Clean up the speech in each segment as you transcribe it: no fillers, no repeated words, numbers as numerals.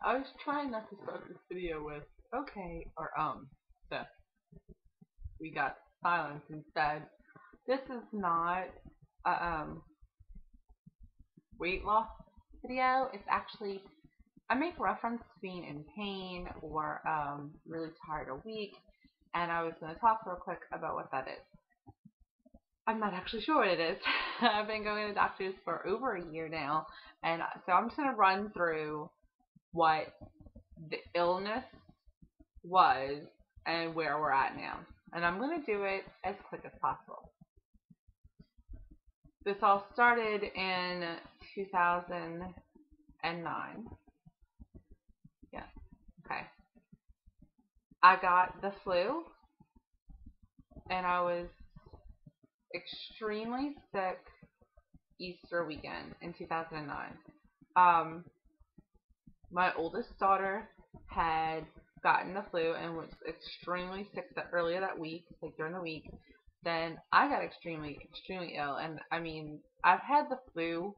I was trying not to start this video with okay or so we got silence instead. This is not a weight loss video. It's actually I make reference to being in pain or really tired or weak, and I was going to talk real quick about what that is. I'm not actually sure what it is. I've been going to doctors for over a year now, and so I'm just going to run through what the illness was and where we're at now. And I'm going to do it as quick as possible. This all started in 2009. Yeah, okay. I got the flu, and I was extremely sick Easter weekend in 2009. My oldest daughter had gotten the flu and was extremely sick earlier that week, like during the week. Then I got extremely ill, and I mean, I've had the flu,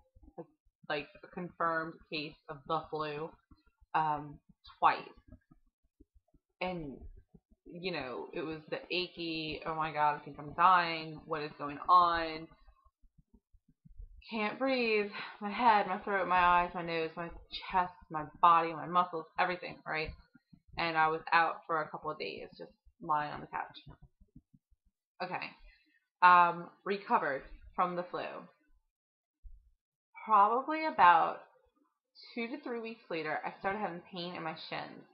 like a confirmed case of the flu, twice, and it was the achy, oh my god, I think I'm dying, what is going on? Can't breathe, my head, my throat, my eyes, my nose, my chest, my body, my muscles, everything, right? And I was out for a couple of days, just lying on the couch. Okay. Recovered from the flu. Probably about 2 to 3 weeks later, I started having pain in my shins,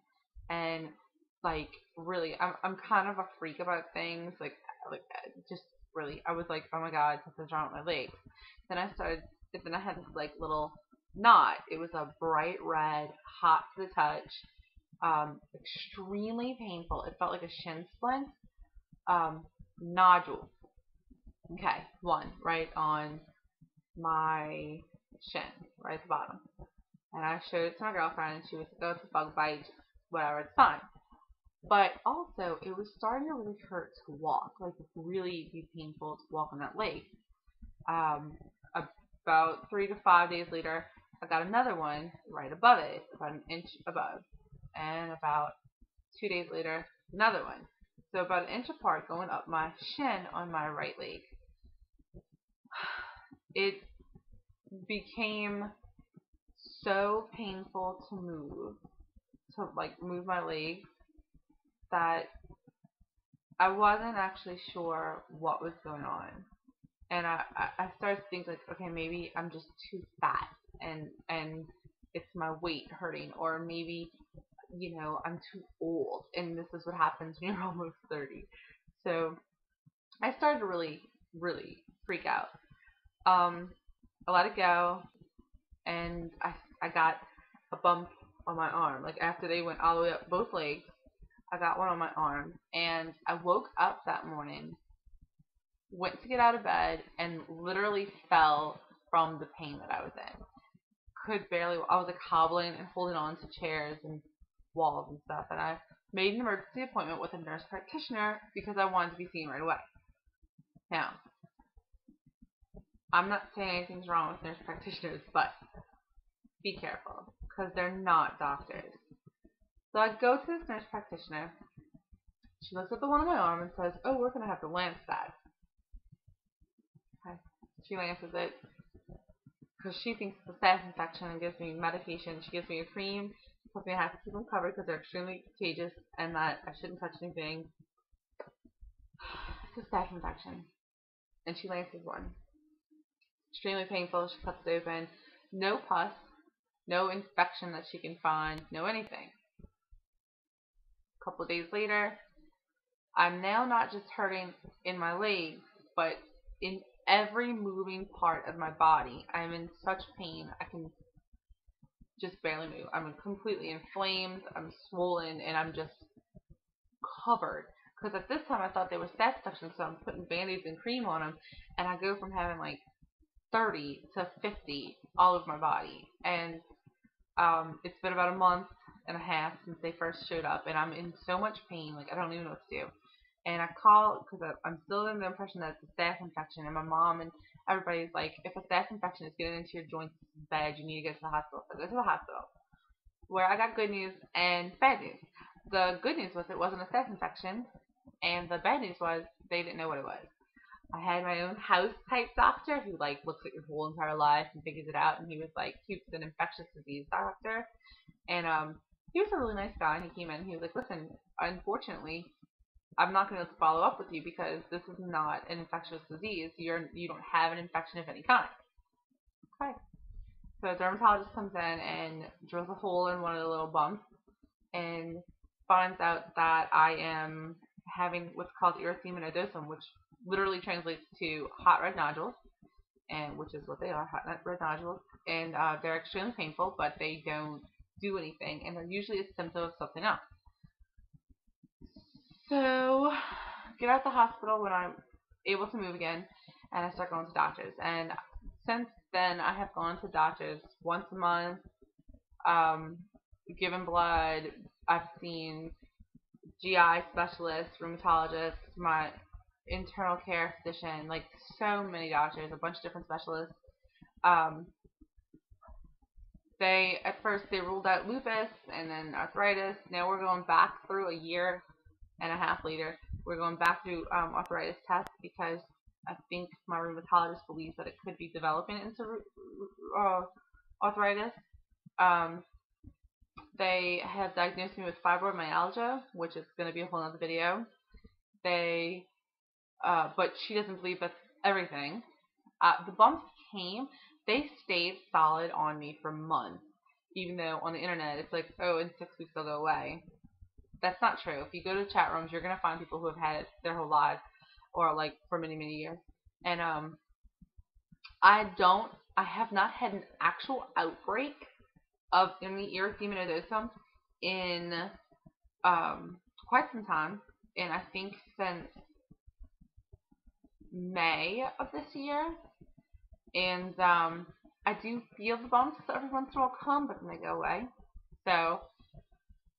and like really, I'm kind of a freak about things, like just really, I was like, oh my god, something's wrong with my legs. Then I had this like little knot. It was a bright red, hot to the touch, extremely painful. It felt like a shin splint. Nodule. Okay, one right on my shin, right at the bottom. And I showed it to my girlfriend, and she was like, oh, it's a bug bite, whatever, it's fine. But also, it was starting to really hurt to walk, like really be painful to walk on that leg. Um, about 3 to 5 days later, I got another one right above it, about an inch above. And about 2 days later, another one. So about an inch apart going up my shin on my right leg. It became so painful to move my leg, that I wasn't actually sure what was going on. And I started to think like, okay, maybe I'm just too fat and it's my weight hurting, or maybe, I'm too old, and this is what happens when you're almost 30. So I started to really, really freak out. I let it go, and I got a bump on my arm. Like after they went all the way up both legs, I got one on my arm, and I woke up that morning, went to get out of bed, and literally fell from the pain that I was in. Could barely, I was like hobbling and holding on to chairs and walls and stuff, and I made an emergency appointment with a nurse practitioner because I wanted to be seen right away. Now, I'm not saying anything's wrong with nurse practitioners, but be careful, because they're not doctors. So I go to this nurse practitioner. She looks at the one on my arm and says, oh, we're going to have to lance that. Okay. She lances it because she thinks it's a staph infection and gives me medication. She gives me a cream, tells me I have to keep them covered because they're extremely contagious and that I shouldn't touch anything. It's a staph infection. And she lances one. Extremely painful. She cuts it open. No pus. No infection that she can find. No anything. A couple of days later, I'm now not just hurting in my legs, but in every moving part of my body. I'm in such pain, I can just barely move. I'm completely inflamed, I'm swollen, and I'm just covered. Because at this time I thought they were staph infections, so I'm putting band-aids and cream on them, and I go from having like 30 to 50 all over my body. And it's been about a month and a half since they first showed up, and I'm in so much pain, like I don't even know what to do. And I call because I'm still under the impression that it's a staph infection, and my mom and everybody's like, if a staph infection is getting into your joints, it's bad, you need to go to the hospital. So I go to the hospital. where I got good news and bad news. The good news was it wasn't a staph infection, and the bad news was they didn't know what it was. I had my own house type doctor who like looks at your whole entire life and figures it out, and he was an infectious disease doctor, and he was a really nice guy. And he came in and he was like, listen, unfortunately, I'm not going to follow up with you because this is not an infectious disease. You don't have an infection of any kind. Okay. So a dermatologist comes in and drills a hole in one of the little bumps and finds out that I am having what's called erythema nodosum, which literally translates to hot red nodules, and which is what they are, hot red nodules, and they're extremely painful, but they don't do anything, and they're usually a symptom of something else. So, get out of the hospital when I'm able to move again, and I start going to doctors. And since then, I have gone to doctors once a month, given blood. I've seen GI specialists, rheumatologists, my internal care physician, like so many doctors, a bunch of different specialists. At first they ruled out lupus and then arthritis. Now we're going back through a year and a half later. We're going back through arthritis tests because I think my rheumatologist believes that it could be developing into arthritis. They have diagnosed me with fibromyalgia, which is going to be a whole other video. But she doesn't believe that's everything. The bumps came, they stayed solid on me for months, even though on the internet it's like, oh, in 6 weeks they'll go away. That's not true. If you go to chat rooms, you're going to find people who have had it their whole lives, or like for many, many years. And I have not had an actual outbreak of the erythema nodosum in quite some time, and I think since May of this year. And I do feel the bumps every once in a while come, but then they go away. So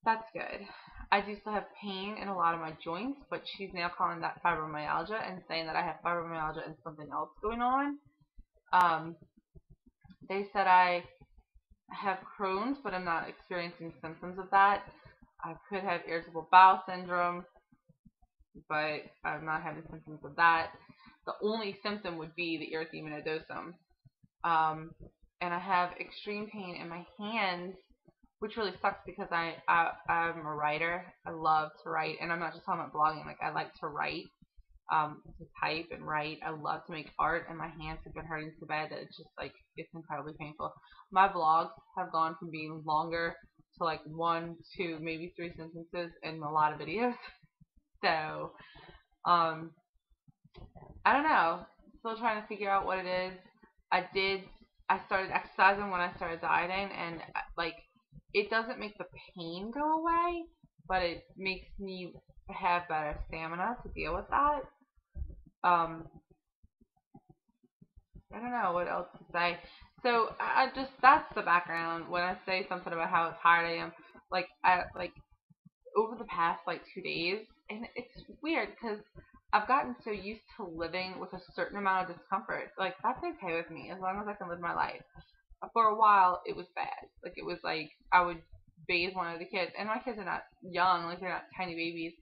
that's good. I do still have pain in a lot of my joints, but she's now calling that fibromyalgia and saying that I have fibromyalgia and something else going on. They said I have Crohn's, but I'm not experiencing symptoms of that. I could have irritable bowel syndrome, but I'm not having symptoms of that. The only symptom would be the erythema nodosum. And I have extreme pain in my hands, which really sucks because I'm a writer. I love to write, and I'm not just talking about blogging. Like, I like to write, to type and write. I love to make art, and my hands have been hurting so bad that it's just like, it's incredibly painful. My blogs have gone from being longer to like 1, 2, maybe 3 sentences in a lot of videos. So, I don't know. Still trying to figure out what it is. I started exercising when I started dieting, and like, it doesn't make the pain go away, but it makes me have better stamina to deal with that. I don't know what else to say. So that's the background. When I say something about how tired I am, like over the past like 2 days, and it's weird because I've gotten so used to living with a certain amount of discomfort. Like, that's okay with me as long as I can live my life. For a while, it was bad. Like, it was like I would bathe one of the kids, and my kids are not young, like they're not tiny babies.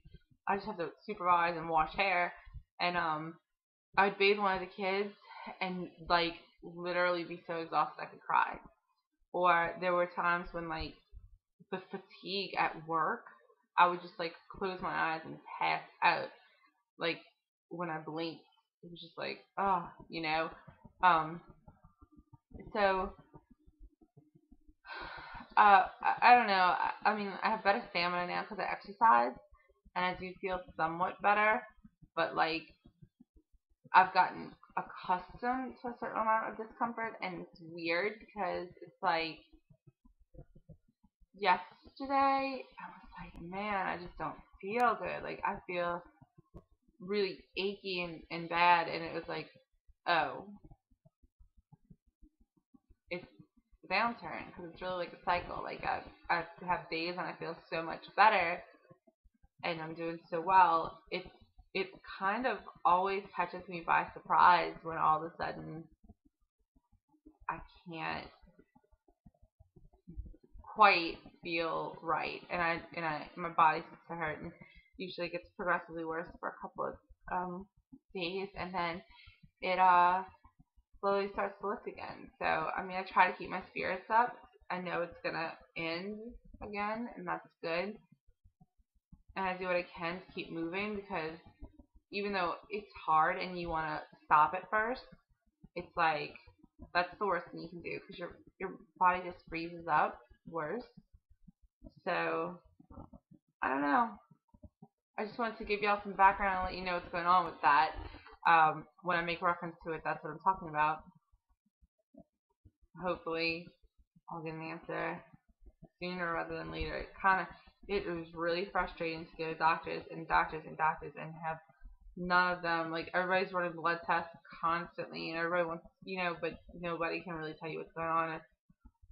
I just have to supervise and wash hair, and I would bathe one of the kids and like literally be so exhausted I could cry. Or there were times when like the fatigue at work, I would just like close my eyes and pass out. Like, when I blinked, it was just like, oh, you know. So I don't know. I mean, I have better stamina now because I exercise, and I do feel somewhat better. But like, I've gotten accustomed to a certain amount of discomfort, and it's weird because it's like yesterday I was like, man, I just don't feel good. Like, I feel really achy and bad, and it was like, oh, it's a downturn because it's really like a cycle. Like, I have days when I feel so much better and I'm doing so well. It kind of always catches me by surprise when all of a sudden I can't quite feel right, and my body starts to hurt, and usually gets progressively worse for a couple of days, and then it slowly starts to lift again. So I mean, I try to keep my spirits up. I know it's gonna end again, and that's good. And I do what I can to keep moving, because even though it's hard and you want to stop at first, it's like that's the worst thing you can do, because your body just freezes up worse. So I don't know. I just wanted to give y'all some background and let you know what's going on with that. When I make reference to it, that's what I'm talking about. Hopefully, I'll get an answer sooner rather than later. It was really frustrating to go to doctors and doctors and doctors and have none of them, like, everybody's running blood tests constantly, and everybody wants, but nobody can really tell you what's going on,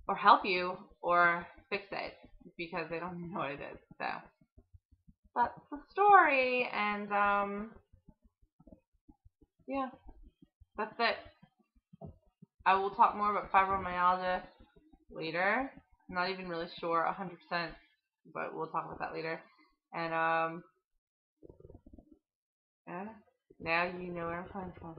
or help you, or fix it, because they don't know what it is. So that's the story, and yeah, that's it. I will talk more about fibromyalgia later. I'm not even really sure 100%, but we'll talk about that later. And yeah, now you know where I'm coming from.